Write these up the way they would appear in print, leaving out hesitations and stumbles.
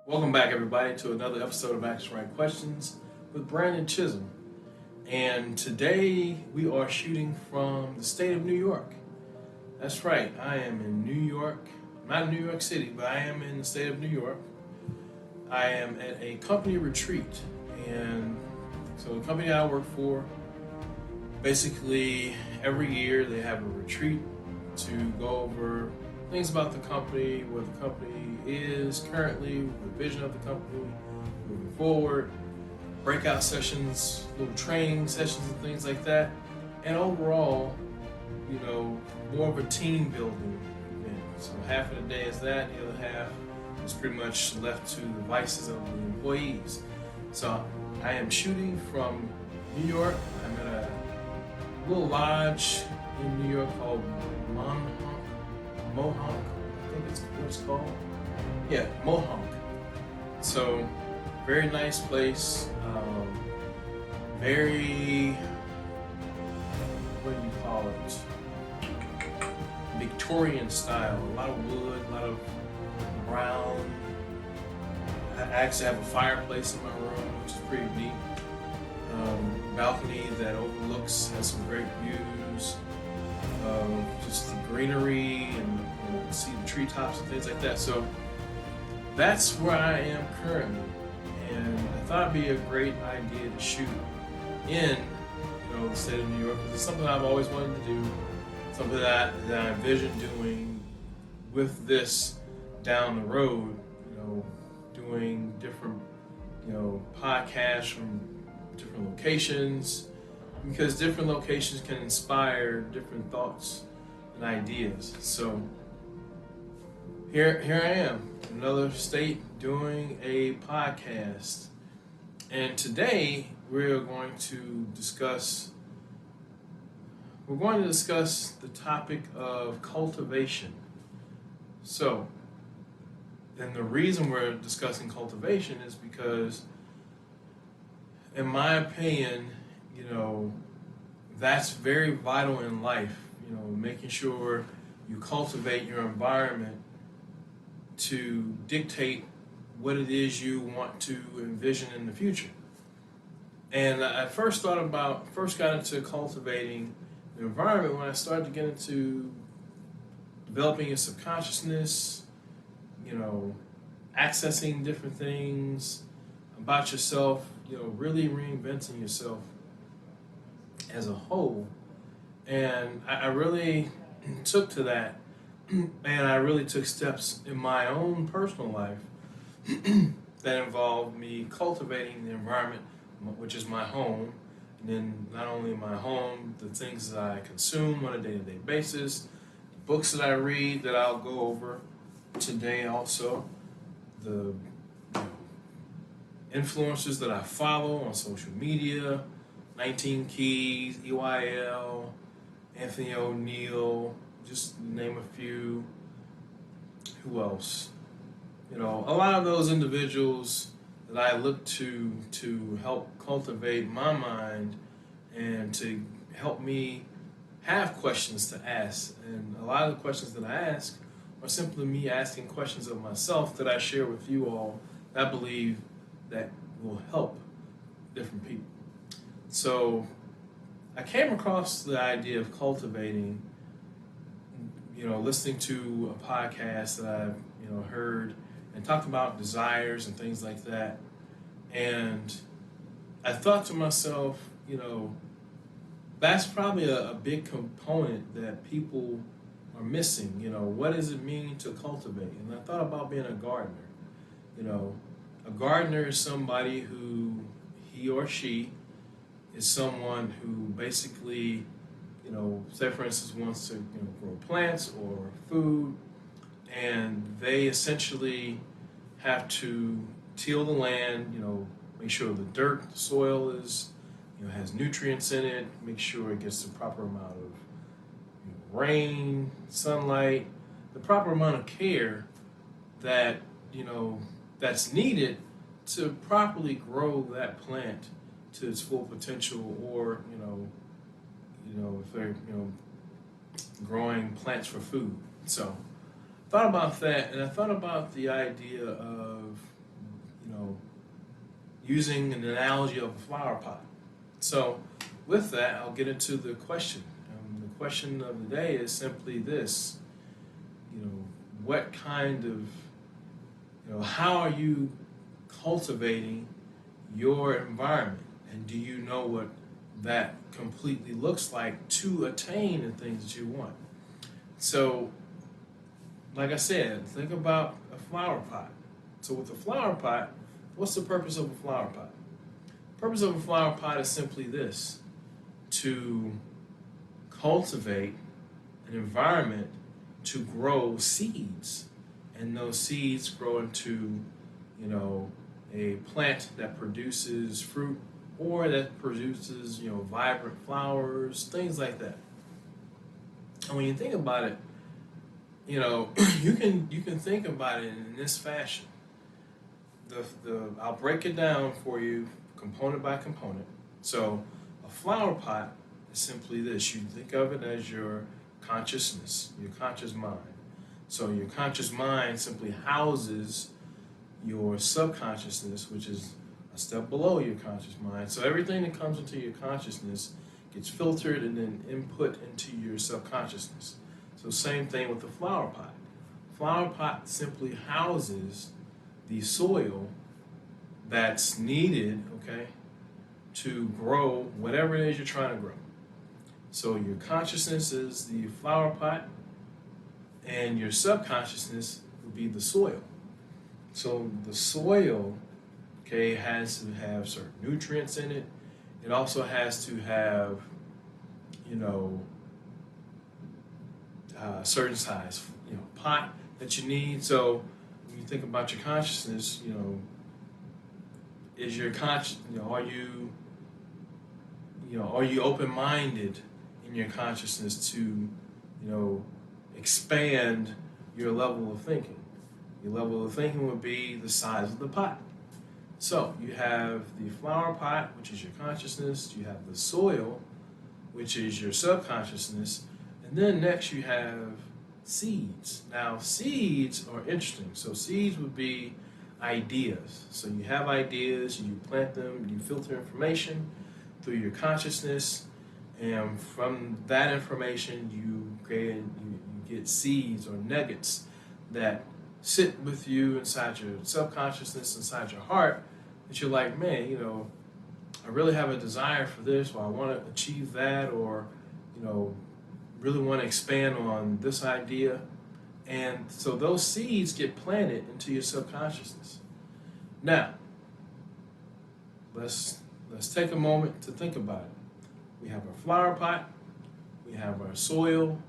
Welcome back, everybody, to another episode of Ask the Right Questions with Brandon Chisholm. And today we are shooting from the state of New York. That's right, I am in New York, not in New York City, but I am in the state of New York. I am at a company retreat. And so the company I work for, basically every year they have a retreat to go over things about the company, where the company is currently, the vision of the company, moving forward, breakout sessions, little training sessions and things like that. And overall, more of a team building event. So half of the day is that, the other half is pretty much left to the vices of the employees. So I am shooting from New York. I'm at a little lodge in New York called Mohawk, I think it's what it's called. Yeah, Mohawk. So, very nice place. Very, what do you call it? Victorian style. A lot of wood, a lot of brown. I actually have a fireplace in my room, which is pretty neat. Balcony that overlooks, has some great views. Just the greenery and see the treetops and things like that. So that's where I am currently, and I thought it'd be a great idea to shoot in, the state of New York, because it's something I've always wanted to do, something that I envision doing with this down the road. Doing different, podcasts from different locations, because different locations can inspire different thoughts and ideas. So here I am, in another state, doing a podcast. And today we're going to discuss the topic of cultivation. So, and the reason we're discussing cultivation is because, in my opinion, that's very vital in life. Making sure you cultivate your environment to dictate what it is you want to envision in the future. And I first got into cultivating the environment when I started to get into developing your subconsciousness, accessing different things about yourself, really reinventing yourself as a whole. And I really took to that, and I really took steps in my own personal life that involved me cultivating the environment, which is my home. And then not only my home, the things that I consume on a day-to-day basis, the books that I read that I'll go over today also, the influencers that I follow on social media, 19 Keys, EYL, Anthony O'Neill, just to name a few. Who else? A lot of those individuals that I look to help cultivate my mind and to help me have questions to ask. And a lot of the questions that I ask are simply me asking questions of myself that I share with you all that I believe that will help different people. So I came across the idea of cultivating, listening to a podcast that I've, heard and talked about desires and things like that. And I thought to myself, that's probably a big component that people are missing. What does it mean to cultivate? And I thought about being a gardener. A gardener is somebody who, he or she, is someone who basically, say for instance, wants to grow plants or food, and they essentially have to till the land, make sure the dirt, the soil is, has nutrients in it, make sure it gets the proper amount of rain, sunlight, the proper amount of care that, that's needed to properly grow that plant to its full potential, or if they're growing plants for food. So I thought about that, and I thought about the idea of using an analogy of a flower pot. So with that, I'll get into the question. The question of the day is simply this, what kind of, how are you cultivating your environment? And do you know what that completely looks like to attain the things that you want? So, like I said, think about a flower pot. So with a flower pot, what's the purpose of a flower pot? The purpose of a flower pot is simply this, to cultivate an environment to grow seeds. And those seeds grow into, a plant that produces fruit or that produces, vibrant flowers, things like that. And when you think about it, you can think about it in this fashion. I'll break it down for you component by component. So a flower pot is simply this. You think of it as your consciousness, your conscious mind. So your conscious mind simply houses your subconsciousness, which is a step below your conscious mind. So everything that comes into your consciousness gets filtered and then input into your subconsciousness. So same thing with the flower pot. Flower pot simply houses the soil that's needed, to grow whatever it is you're trying to grow. So your consciousness is the flower pot, and your subconsciousness would be the soil. So the soil, has to have certain nutrients in it. It also has to have, certain size, pot that you need. So when you think about your consciousness, is your conscious, are you open-minded in your consciousness to, expand your level of thinking? Your level of thinking would be the size of the pot. So you have the flower pot, which is your consciousness. You have the soil, which is your subconsciousness. And then next you have seeds. Now seeds are interesting. So seeds would be ideas. So you have ideas, you plant them, you filter information through your consciousness, and from that information you get seeds or nuggets that sit with you inside your subconsciousness, inside your heart, that you're like, man, I really have a desire for this, or I want to achieve that, or, really want to expand on this idea. And so those seeds get planted into your subconsciousness. Now, let's take a moment to think about it. We have our flower pot, we have our soil,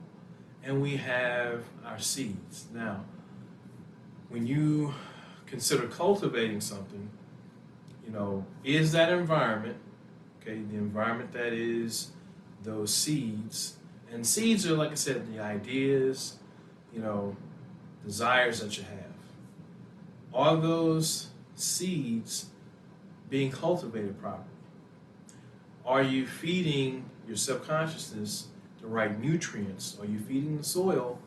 and we have our seeds. Now, when you consider cultivating something, is that environment, the environment that is those seeds. And seeds are, like I said, the ideas, desires that you have. Are those seeds being cultivated properly? Are you feeding your subconsciousness the right nutrients? Are you feeding the soil,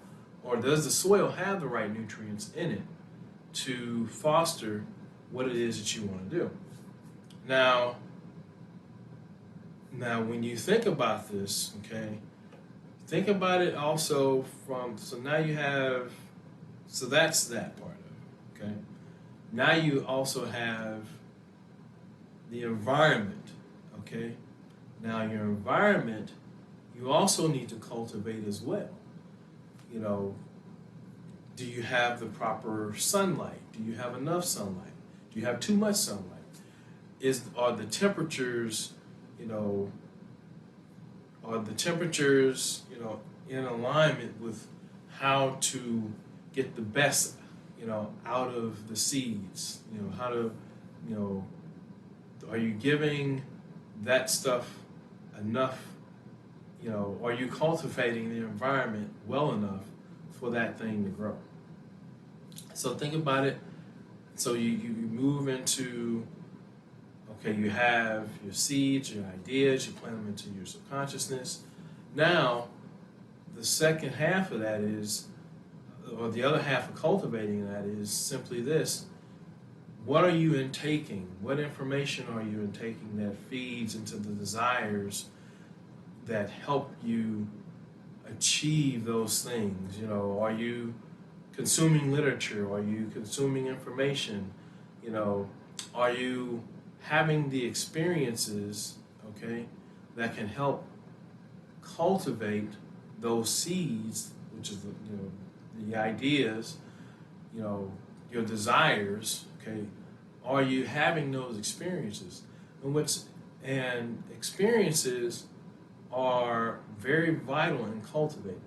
or does the soil have the right nutrients in it to foster what it is that you want to do? Now when you think about this, think about it also so that's that part of it, Now you also have the environment, Now your environment, you also need to cultivate as well. Do you have the proper sunlight? Do you have enough sunlight? Do you have too much sunlight? Are the temperatures, in alignment with how to get the best, out of the seeds? Are you giving that stuff enough? Are you cultivating the environment well enough for that thing to grow? So think about it. So you move into, you have your seeds, your ideas, you plant them into your subconsciousness. Now, the second half of that is, or the other half of cultivating that is simply this. what are you intaking? What information are you intaking that feeds into the desires that help you achieve those things? You know, are you consuming literature? Are you consuming information? You know, are you having the experiences, okay, that can help cultivate those seeds, which is the ideas, you know, your desires, okay? Are you having those experiences? And experiences are very vital in cultivating.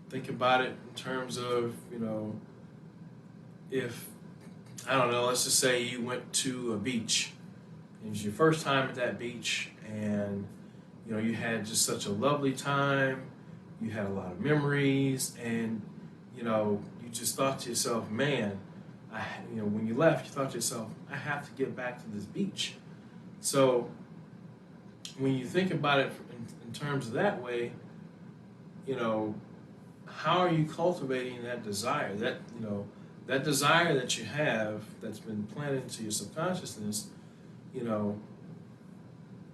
Think about it in terms of, if, I don't know, let's just say you went to a beach. It was your first time at that beach, and you had just such a lovely time. You had a lot of memories, and you just thought to yourself, man, when you left, you thought to yourself, I have to get back to this beach. So when you think about it in terms of that way, how are you cultivating that desire? That desire that you have that's been planted into your subconsciousness, you know,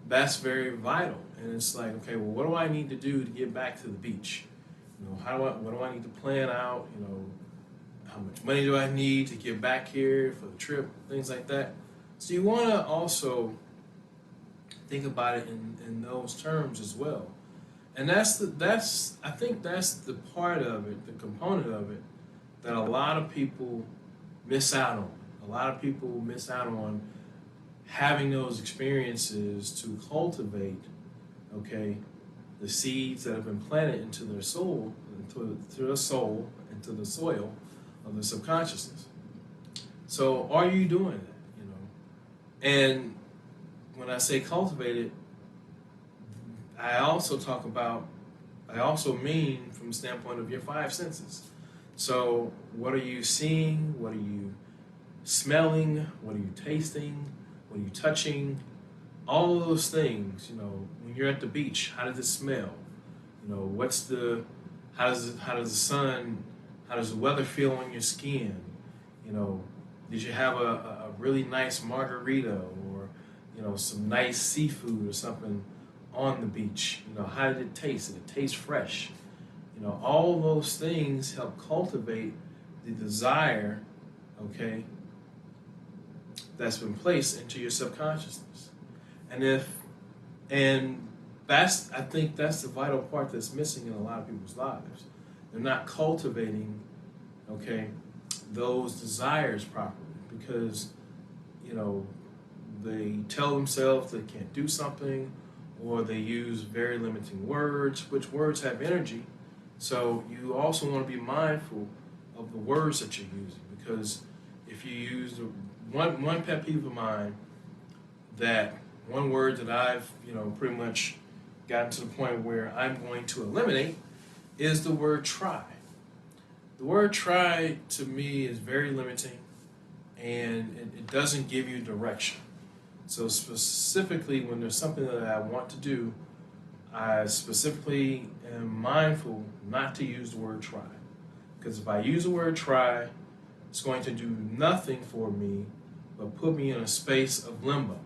that's very vital. And it's like, okay, well, what do I need to do to get back to the beach? What do I need to plan out? How much money do I need to get back here for the trip? Things like that. So you want to also think about it in those terms as well. And I think that's the part of it, the component of it, that a lot of people miss out on. A lot of people miss out on having those experiences to cultivate, okay, the seeds that have been planted into their soul, into their soul, into the soil of the subconsciousness. So are you doing that? And when I say cultivate it, I also mean from the standpoint of your five senses. So what are you seeing? What are you smelling? What are you tasting? What are you touching? All of those things, when you're at the beach, how does it smell? How does the weather feel on your skin? Did you have a really nice margarita, or, some nice seafood or something on the beach? How did it taste? Did it taste fresh? All those things help cultivate the desire, okay, that's been placed into your subconsciousness. And I think that's the vital part that's missing in a lot of people's lives. They're not cultivating, okay, those desires properly, because, they tell themselves they can't do something, or they use very limiting words, which words have energy. So you also want to be mindful of the words that you're using, because if you use one pet peeve of mine, that one word that I've pretty much gotten to the point where I'm going to eliminate, is the word try. The word try to me is very limiting, and it doesn't give you direction. So specifically when there's something that I want to do, I specifically am mindful not to use the word try. Because if I use the word try, it's going to do nothing for me but put me in a space of limbo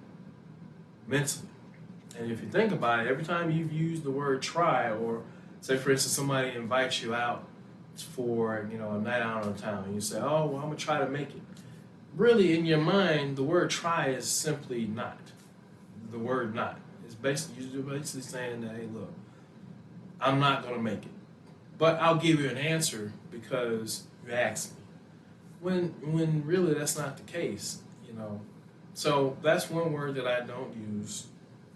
mentally. And if you think about it, every time you've used the word try, or say for instance somebody invites you out for a night out on town, and you say, oh, well, I'm gonna try to make it. Really, in your mind, the word try is simply not. The word not. It's you're basically saying that, hey, look, I'm not gonna make it, but I'll give you an answer because you asked me. When really that's not the case. So that's one word that I don't use,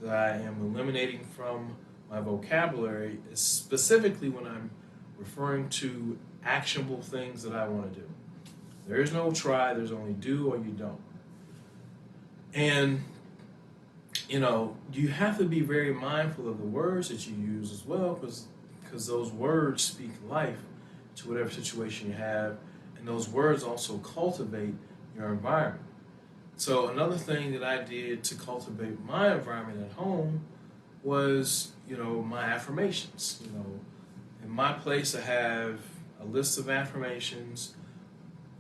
that I am eliminating from my vocabulary, is specifically when I'm referring to actionable things that I want to do. There is no try, there's only do or you don't. And, you have to be very mindful of the words that you use as well, because those words speak life to whatever situation you have, and those words also cultivate your environment. So another thing that I did to cultivate my environment at home was, my affirmations. In my place, I have a list of affirmations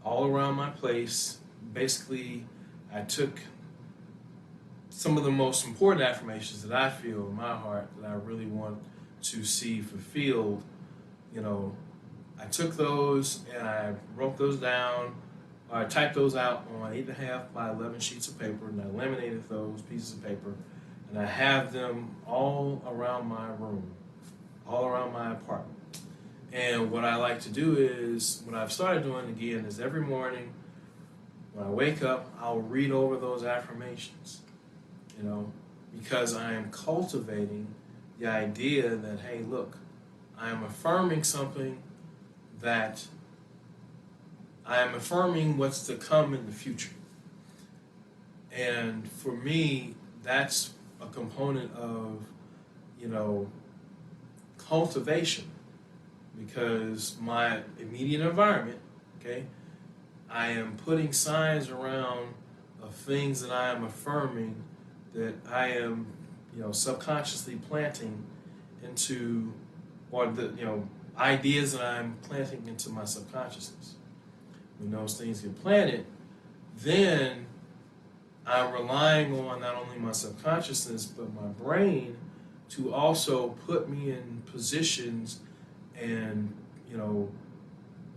all around my place, basically, I took some of the most important affirmations that I feel in my heart that I really want to see fulfilled. You know, I took those and I wrote those down, or I typed those out on 8.5 by 11 sheets of paper, and I laminated those pieces of paper, and I have them all around my room, all around my apartment. And what I like to do is, what I've started doing again, is every morning when I wake up, I'll read over those affirmations, you know, because I am cultivating the idea that, hey, look, I am affirming something that I am affirming what's to come in the future. And for me, that's a component of, you know, cultivation, because my immediate environment, okay, I am putting signs around of things that I am affirming, that I am, you know, subconsciously planting into, or the, you know, ideas that I'm planting into my subconsciousness. When those things get planted, then I'm relying on not only my subconsciousness but my brain to also put me in positions and, you know,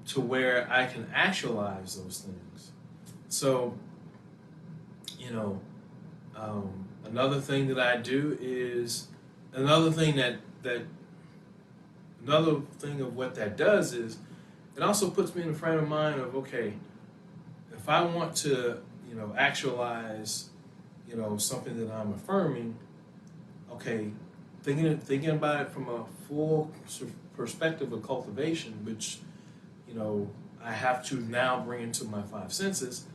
to where I can actualize those things. So, you know, another thing that I do is another thing another thing of what that does is it also puts me in the frame of mind of, okay, if I want to, you know, actualize, you know, something that I'm affirming, okay, thinking about it from a full perspective of cultivation, which, you know, I have to now bring into my five senses.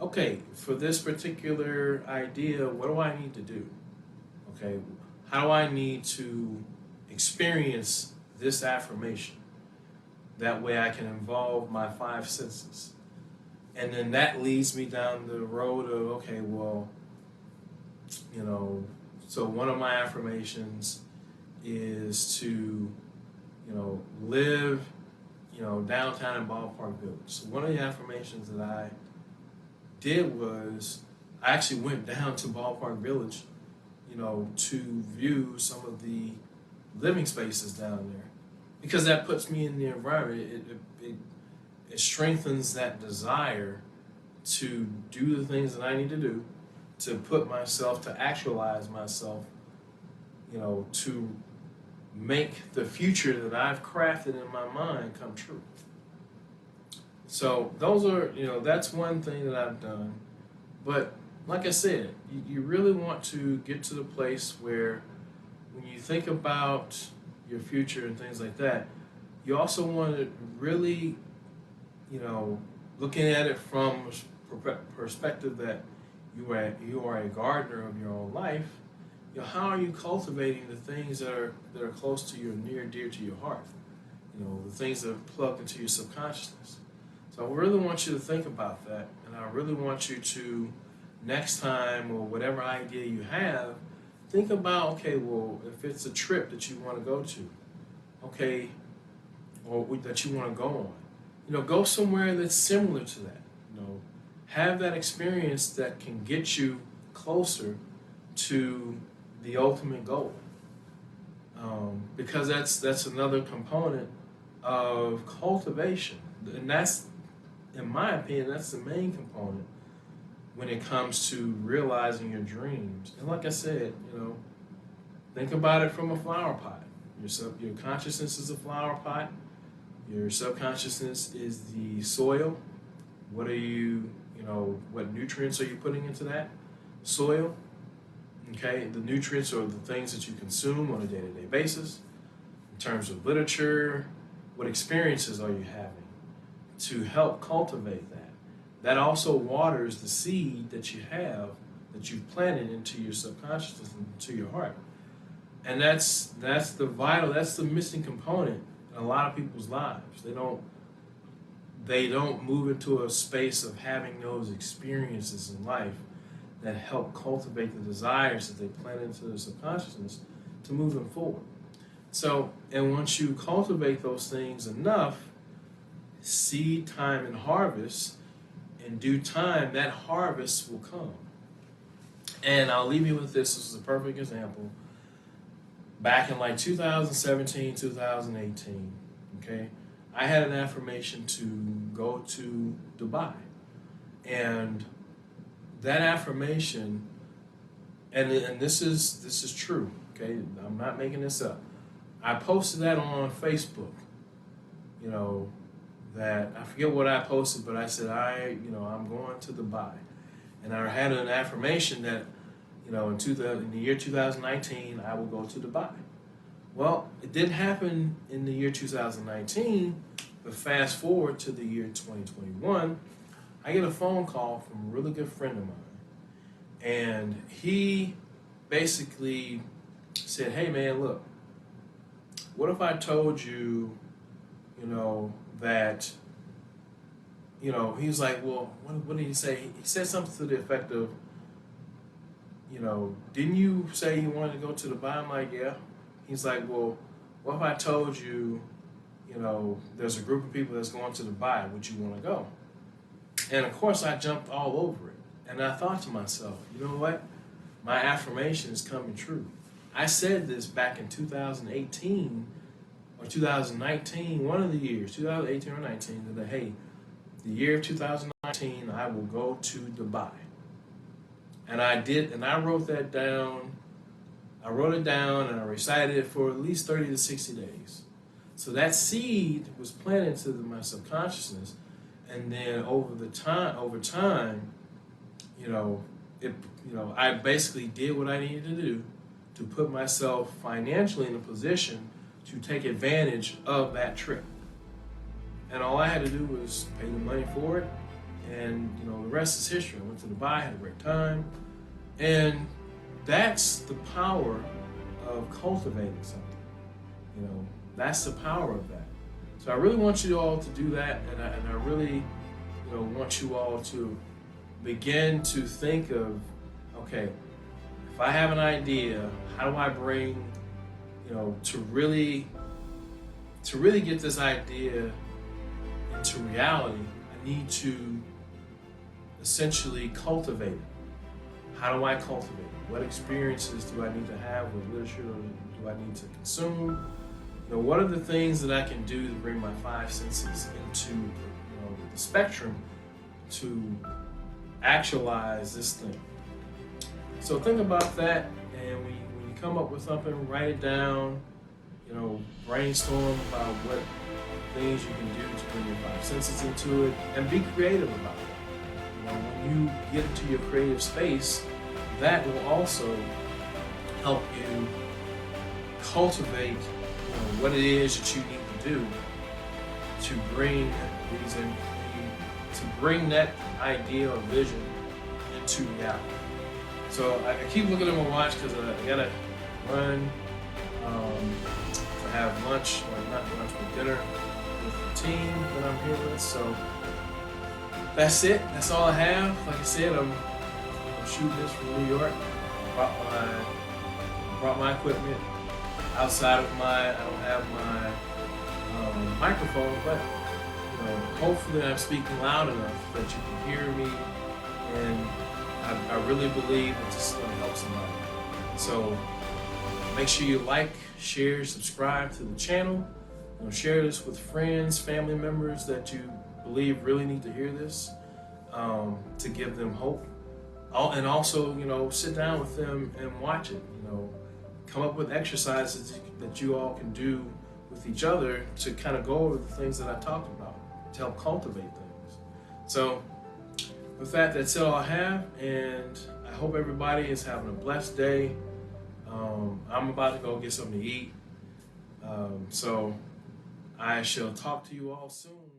Okay, for this particular idea, what do I need to do? Okay, how do I need to experience this affirmation? That way I can involve my five senses. And then that leads me down the road of, okay, well, you know, so one of my affirmations is to, you know, live, you know, downtown in Ballpark Village. So one of the affirmations that I did was I actually went down to Ballpark Village, you know, to view some of the living spaces down there, because that puts me in the environment. It strengthens that desire to do the things that I need to do, to put myself, to actualize myself, you know, to make the future that I've crafted in my mind come true. So those are, you know, that's one thing that I've done. But like I said, you really want to get to the place where when you think about your future and things like that, you also want to really, you know, looking at it from a perspective that you are a gardener of your own life. You know, how are you cultivating the things that are close to you, near and dear to your heart? You know, the things that are plugged into your subconsciousness. So I really want you to think about that, and I really want you to, next time or whatever idea you have, think about, okay, well, if it's a trip that you want to go to, okay, or that you want to go on, you know, go somewhere that's similar to that. You know, have that experience that can get you closer to the ultimate goal, because that's another component of cultivation, and that's, in my opinion, that's the main component when it comes to realizing your dreams. And like I said, you know, think about it from a flower pot. Your consciousness is a flower pot. Your subconsciousness is the soil. What are you, you know, what nutrients are you putting into that soil? Okay, the nutrients are the things that you consume on a day-to-day basis. In terms of literature, what experiences are you having to help cultivate that? That also waters the seed that you have, that you've planted into your subconsciousness and into your heart. And that's the missing component in a lot of people's lives. They don't move into a space of having those experiences in life that help cultivate the desires that they plant into their subconsciousness to move them forward. So, and once you cultivate those things enough, seed time and harvest, in due time, that harvest will come. And I'll leave you with this. This is a perfect example. Back in like 2017, 2018, okay, I had an affirmation to go to Dubai. And that affirmation, and this is true, okay? I'm not making this up. I posted that on Facebook, you know, that I forget what I posted, but I said I'm going to Dubai. And I had an affirmation that, in the year 2019, I will go to Dubai. Well, it didn't happen in the year 2019, but fast forward to the year 2021, I get a phone call from a really good friend of mine. And he basically said, hey man, look, what if I told you, that, he was like, well, what did he say? He said something to the effect of, didn't you say you wanted to go to Dubai? I'm like, yeah. He's like, well, what if I told you, there's a group of people that's going to Dubai, would you want to go? And of course I jumped all over it. And I thought to myself, you know what? My affirmation is coming true. I said this back in 2018 or 2019, one of the years, 2018 or 19, that hey, the year of 2019, I will go to Dubai. And I did, and I wrote that down. I wrote it down and I recited it for at least 30 to 60 days. So that seed was planted to my subconsciousness, and then over time, I basically did what I needed to do to put myself financially in a position to take advantage of that trip. And all I had to do was pay the money for it, and the rest is history. I went to Dubai, had a great time, and that's the power of cultivating something. That's the power of that. So I really want you all to do that, and I really, want you all to begin to think of, okay, if I have an idea, how do I bring, to really get this idea into reality? I need to essentially cultivate it. How do I cultivate it? What experiences do I need to have? What literature do I need to consume? What are the things that I can do to bring my five senses into the spectrum to actualize this thing? So think about that, and when you come up with something, write it down. Brainstorm about what things you can do to bring your five senses into it, and be creative about it. When you get into your creative space, that will also help you cultivate what it is that you need to do to bring these in, to bring that idea or vision into reality. So I keep looking at my watch because I gotta run to have lunch, or not lunch, but dinner with the team that I'm here with. So that's it. That's all I have. Like I said, I'm shooting this from New York. I brought my equipment. Outside of I don't have my microphone, but hopefully I'm speaking loud enough that you can hear me, and I really believe that this is going to help somebody. So make sure you like, share, subscribe to the channel. Share this with friends, family members that you believe really need to hear this, to give them hope. And also, sit down with them and watch it. Come up with exercises that you all can do with each other to kind of go over the things that I talked about to help cultivate things. So with that, that's all I have, and I hope everybody is having a blessed day. I'm about to go get something to eat, so I shall talk to you all soon.